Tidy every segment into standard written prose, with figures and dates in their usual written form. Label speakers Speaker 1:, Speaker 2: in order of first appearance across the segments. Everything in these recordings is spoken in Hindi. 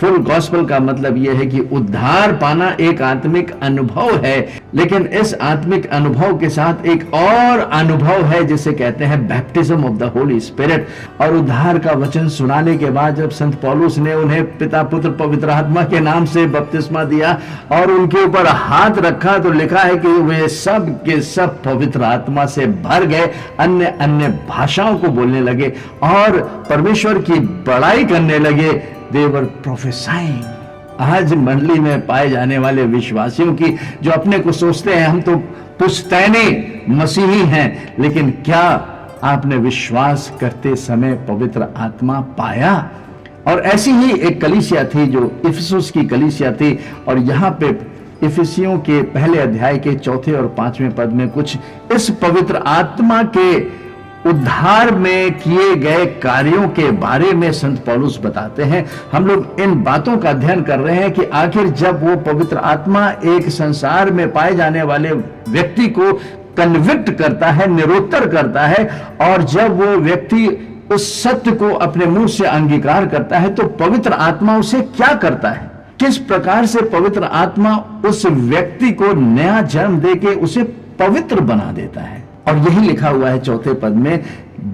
Speaker 1: फुल गॉस्पेल का मतलब यह है कि उद्धार पाना एक आत्मिक अनुभव है, लेकिन इस आत्मिक अनुभव के साथ एक और अनुभव है जिसे कहते हैं baptism of the Holy spirit. और उद्धार का वचन सुनाने के बाद जब संत पौलुस ने उन्हें पिता पुत्र पवित्र आत्मा के नाम से बपतिस्मा दिया और उनके ऊपर हाथ रखा, तो लिखा है कि वे सब के सब पवित्र आत्मा से भर गए, अन्य अन्य भाषाओं को बोलने लगे और परमेश्वर की बड़ाई करने लगे। They were prophesying। आज मंडली में पाए जाने वाले विश्वासियों की, जो अपने को सोचते हैं हम तो पुश्तैनी मसीही हैं, लेकिन क्या आपने विश्वास करते समय पवित्र आत्मा पाया? और ऐसी ही एक कलीसिया थी जो इफिसुस की कलीसिया थी, और यहां पे इफिसियों के पहले अध्याय के 4 और 5वें पद में कुछ इस पवित्र आत्मा के उद्धार में किए गए कार्यों के बारे में संत पौलुस बताते हैं। हम लोग इन बातों का अध्ययन कर रहे हैं कि आखिर जब वो पवित्र आत्मा एक संसार में पाए जाने वाले व्यक्ति को कन्विक्ट करता है, निरुत्तर करता है, और जब वो व्यक्ति उस सत्य को अपने मुंह से अंगीकार करता है, तो पवित्र आत्मा उसे क्या करता है, किस प्रकार से पवित्र आत्मा उस व्यक्ति को नया जन्म देके उसे पवित्र बना देता है। और यही लिखा हुआ है 4 पद में,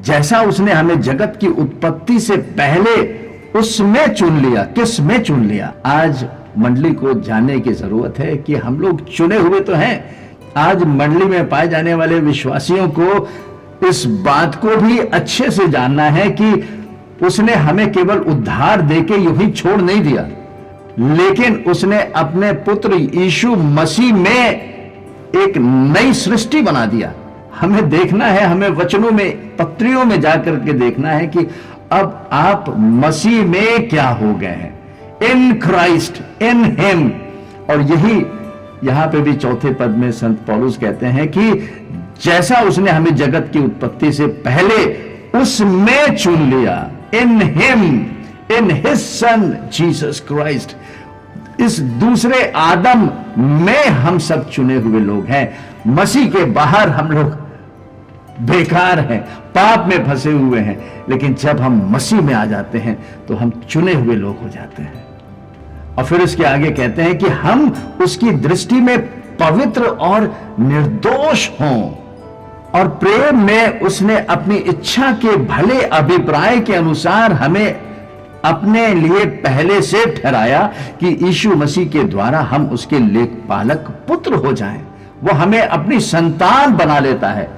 Speaker 1: जैसा उसने हमें जगत की उत्पत्ति से पहले उसमें चुन लिया। किस में चुन लिया? आज मंडली को जानने की जरूरत है कि हम लोग चुने हुए तो हैं। आज मंडली में पाए जाने वाले विश्वासियों को इस बात को भी अच्छे से जानना है कि उसने हमें केवल उद्धार देके यूं ही छोड़ नहीं दिया, लेकिन उसने अपने पुत्र यीशु मसीह में एक नई सृष्टि बना दिया। हमें देखना है, हमें वचनों में, पत्रियों में जाकर के देखना है कि अब आप मसीह में क्या हो गए हैं, इन क्राइस्ट, इन हिम। और यही यहां पे भी 4 पद में संत पौलुस कहते हैं कि जैसा उसने हमें जगत की उत्पत्ति से पहले उसमें चुन लिया, इन him, in his son Jesus Christ. इस दूसरे आदम में हम सब चुने हुए लोग हैं। मसीह के बाहर हम लोग बेकार हैं, पाप में फंसे हुए हैं, लेकिन जब हम मसीह में आ जाते हैं तो हम चुने हुए लोग हो जाते हैं। और फिर उसके आगे कहते हैं कि हम उसकी दृष्टि में पवित्र और निर्दोष हों, और प्रेम में उसने अपनी इच्छा के भले अभिप्राय के अनुसार हमें अपने लिए पहले से ठहराया कि यीशु मसीह के द्वारा हम उसके लेखपालक पुत्र हो जाएं। वो हमें अपनी संतान बना लेता है।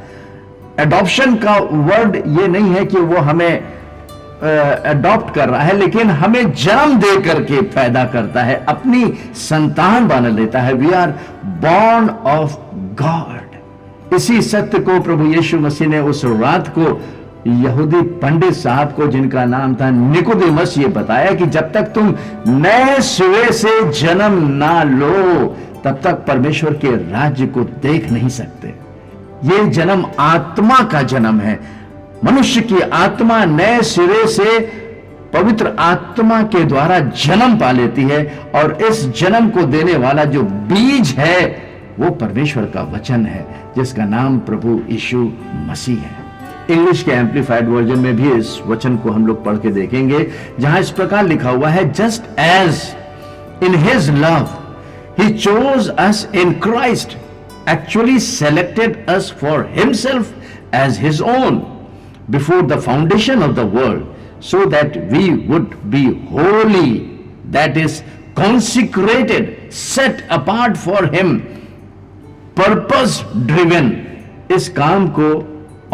Speaker 1: एडॉप्शन का वर्ड ये नहीं है कि वो हमें अडॉप्ट कर रहा है, लेकिन हमें जन्म दे करके पैदा करता है, अपनी संतान बना लेता है। We are born of God. इसी सत्य को प्रभु यीशु मसीह ने उस रात को यहूदी पंडित साहब को, जिनका नाम था निकोदेमस, ये बताया कि जब तक तुम नए सिरे से जन्म ना लो तब तक परमेश्वर के राज्य को देख नहीं सकते। ये जन्म आत्मा का जन्म है। मनुष्य की आत्मा नए सिरे से पवित्र आत्मा के द्वारा जन्म पा लेती है, और इस जन्म को देने वाला जो बीज है वो परमेश्वर का वचन है, जिसका नाम प्रभु यीशु मसीह है। इंग्लिश के एम्पलीफाइड वर्जन में भी इस वचन को हम लोग पढ़ के देखेंगे, जहां इस प्रकार लिखा हुआ है, just as in his love he chose us in Christ, actually selected us for himself as his own before the foundation of the world, so that we would be holy, that is consecrated, set apart for him, purpose driven। इस काम को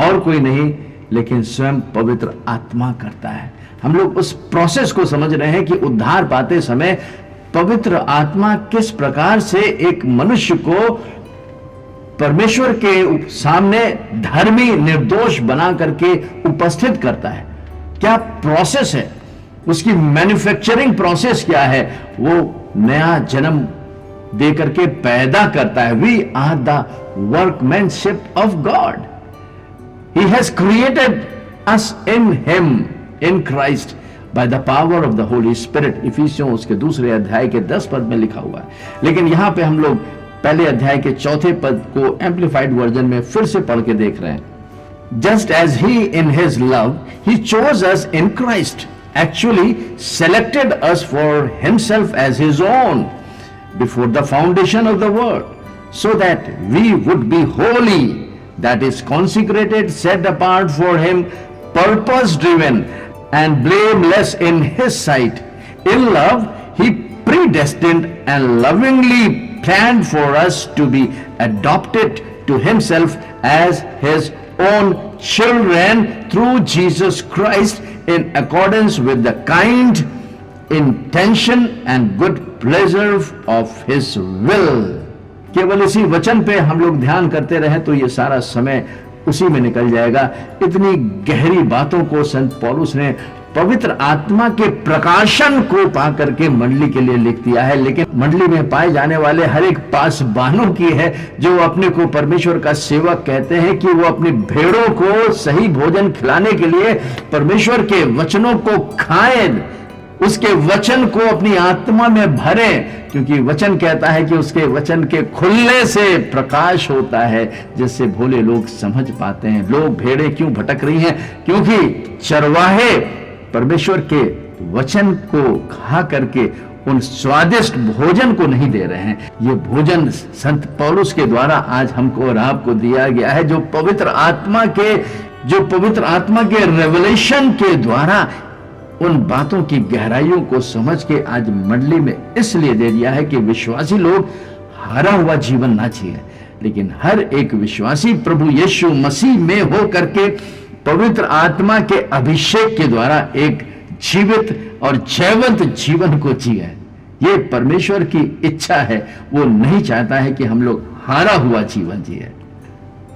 Speaker 1: और कोई नहीं लेकिन स्वयं पवित्र आत्मा करता है। हम लोग उस प्रोसेस को समझ रहे हैं कि उद्धार पाते समय पवित्र आत्मा किस प्रकार से एक मनुष्य को परमेश्वर के सामने धर्मी, निर्दोष बना करके उपस्थित करता है। क्या प्रोसेस है, उसकी मैन्युफैक्चरिंग प्रोसेस क्या है, वो नया जन्म दे करके पैदा करता है। We are the workmanship of God. He has created us in him, in Christ, by the power of the Holy Spirit. इफिसियों उसके 2 अध्याय के 10 पद में लिखा हुआ है। लेकिन यहां पे हम लोग पहले अध्याय के 4 पद को एम्पलीफाइड वर्जन में फिर से पढ़ के देख रहे हैं। Just as he in his love he chose us in Christ actually selected us for himself as his own before the foundation of the world, so that we would be holy, that is consecrated, set apart for him, purpose driven and blameless in his sight. In love he predestined and lovingly planned for us to be adopted to himself as his own children through Jesus Christ, in accordance with the kind intention and good pleasure of his will. केवल इसी वचन पे हम लोग ध्यान करते रहे तो ये सारा समय उसी में निकल जाएगा। इतनी गहरी बातों को संत पौलुस ने पवित्र आत्मा के प्रकाशन को पा करके मंडली के लिए लिख दिया है। लेकिन मंडली में पाए जाने वाले हर एक पासबानों की है जो अपने को परमेश्वर का सेवक कहते हैं कि वो अपनी भेड़ों को सही भोजन खिलाने के लिए परमेश्वर के वचनों को खाएं, उसके वचन को अपनी आत्मा में भरें, क्योंकि वचन कहता है कि उसके वचन के खुलने से प्रकाश होता है, जिससे भोले लोग समझ पाते हैं। लोग भेड़ें क्यों भटक रही हैं? क्योंकि चरवाहे परमेश्वर के वचन को खा करके उन स्वादिष्ट भोजन को नहीं दे रहे हैं। ये भोजन संत पौलुस के द्वारा आज हमको और आपको दिया गया है, जो पवित्र आत्मा के रेवलेशन के द्वारा उन बातों की गहराइयों को समझ के आज मंडली में इसलिए दे दिया है कि विश्वासी लोग हारा हुआ जीवन ना जिए, लेकिन हर एक विश्वासी प्रभु यीशु मसीह में हो करके पवित्र आत्मा के अभिषेक के द्वारा एक जीवित और जयवंत जीवन को जिए। ये परमेश्वर की इच्छा है। वो नहीं चाहता है कि हम लोग हारा हुआ जीवन जिए,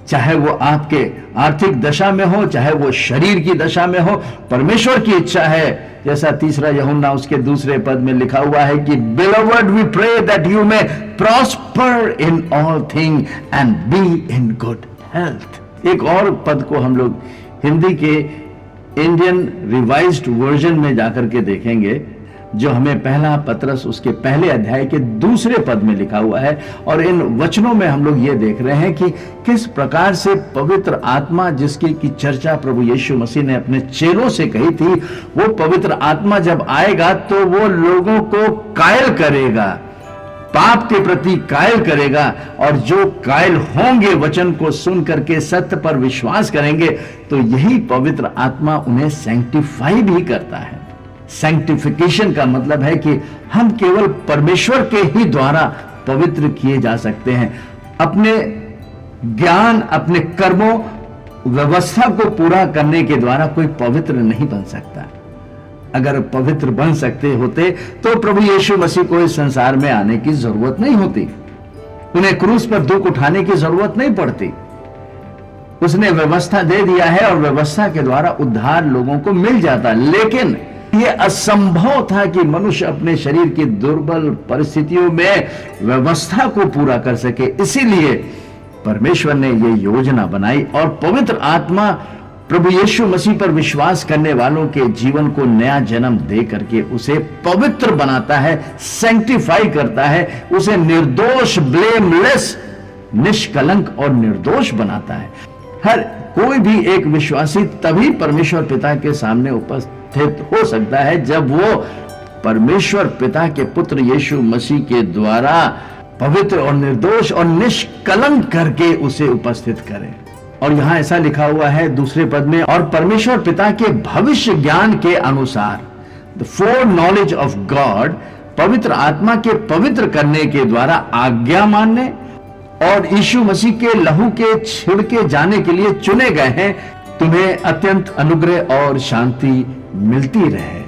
Speaker 1: चाहे वो आपके आर्थिक दशा में हो, चाहे वो शरीर की दशा में हो। परमेश्वर की इच्छा है, जैसा 3 यूहन्ना उसके 2 पद में लिखा हुआ है कि Beloved, we pray that you may prosper in all things and be in good health। एक और पद को हम लोग हिंदी के इंडियन रिवाइज्ड वर्जन में जाकर के देखेंगे, जो हमें पहला पत्रस उसके पहले अध्याय के 2 पद में लिखा हुआ है। और इन वचनों में हम लोग ये देख रहे हैं कि किस प्रकार से पवित्र आत्मा, जिसकी की चर्चा प्रभु यीशु मसीह ने अपने चेलों से कही थी, वो पवित्र आत्मा जब आएगा तो वो लोगों को कायल करेगा, पाप के प्रति कायल करेगा, और जो कायल होंगे वचन को सुन करके सत्य पर विश्वास करेंगे, तो यही पवित्र आत्मा उन्हें सैंक्टिफाई भी करता है। सैंक्टिफिकेशन का मतलब है कि हम केवल परमेश्वर के ही द्वारा पवित्र किए जा सकते हैं। अपने ज्ञान, अपने कर्मों, व्यवस्था को पूरा करने के द्वारा कोई पवित्र नहीं बन सकता। अगर पवित्र बन सकते होते तो प्रभु यीशु मसीह को इस संसार में आने की जरूरत नहीं होती, उन्हें क्रूस पर दुख उठाने की जरूरत नहीं पड़ती। उसने व्यवस्था दे दिया है और व्यवस्था के द्वारा उद्धार लोगों को मिल जाता। लेकिन यह असंभव था कि मनुष्य अपने शरीर की दुर्बल परिस्थितियों में व्यवस्था को पूरा कर सके। इसीलिए परमेश्वर ने यह योजना बनाई और पवित्र आत्मा प्रभु यीशु मसीह पर विश्वास करने वालों के जीवन को नया जन्म दे करके उसे पवित्र बनाता है, सैंक्टिफाई करता है, उसे निर्दोष, ब्लेमलेस, निष्कलंक और निर्दोष बनाता है। हर कोई भी एक विश्वासी तभी परमेश्वर पिता के सामने उपस्थित हो सकता है जब वो परमेश्वर पिता के पुत्र यीशु मसीह के द्वारा पवित्र और निर्दोष और निष्कलंक करके उसे उपस्थित करे। और यहां ऐसा लिखा हुआ है 2 पद में, और परमेश्वर पिता के भविष्य ज्ञान के अनुसार, the foreknowledge of God, पवित्र आत्मा के पवित्र करने के द्वारा आज्ञा मानने और यीशु मसीह के लहू के छिड़के जाने के लिए चुने गए हैं, तुम्हें अत्यंत अनुग्रह और शांति मिलती रहे।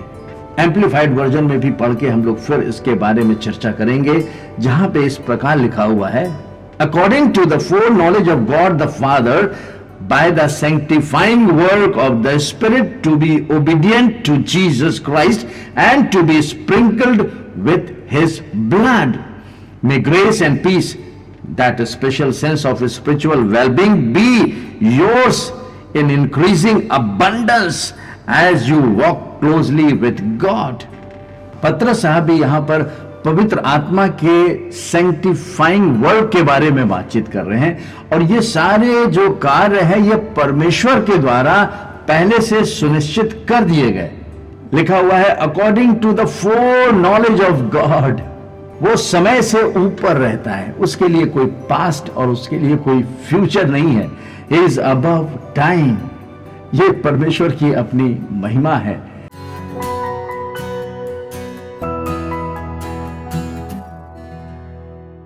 Speaker 1: एम्पलीफाइड वर्जन में भी पढ़ के हम लोग फिर इसके बारे में चर्चा करेंगे, जहां पे इस प्रकार लिखा हुआ है, according to the foreknowledge of God the Father, by the sanctifying work of the Spirit, to be obedient to Jesus Christ and to be sprinkled with His blood. May grace and peace, that special sense of spiritual well-being, be yours in increasing abundance as you walk closely with God. पत्रस साहब भी यहां पर पवित्र आत्मा के सैंक्टिफाइंग वर्क के बारे में बातचीत कर रहे हैं, और ये सारे जो कार्य है ये परमेश्वर के द्वारा पहले से सुनिश्चित कर दिए गए। लिखा हुआ है according to the foreknowledge of God. वो समय से ऊपर रहता है, उसके लिए कोई पास्ट और उसके लिए कोई फ्यूचर नहीं है। He is above time. ये परमेश्वर की अपनी महिमा है।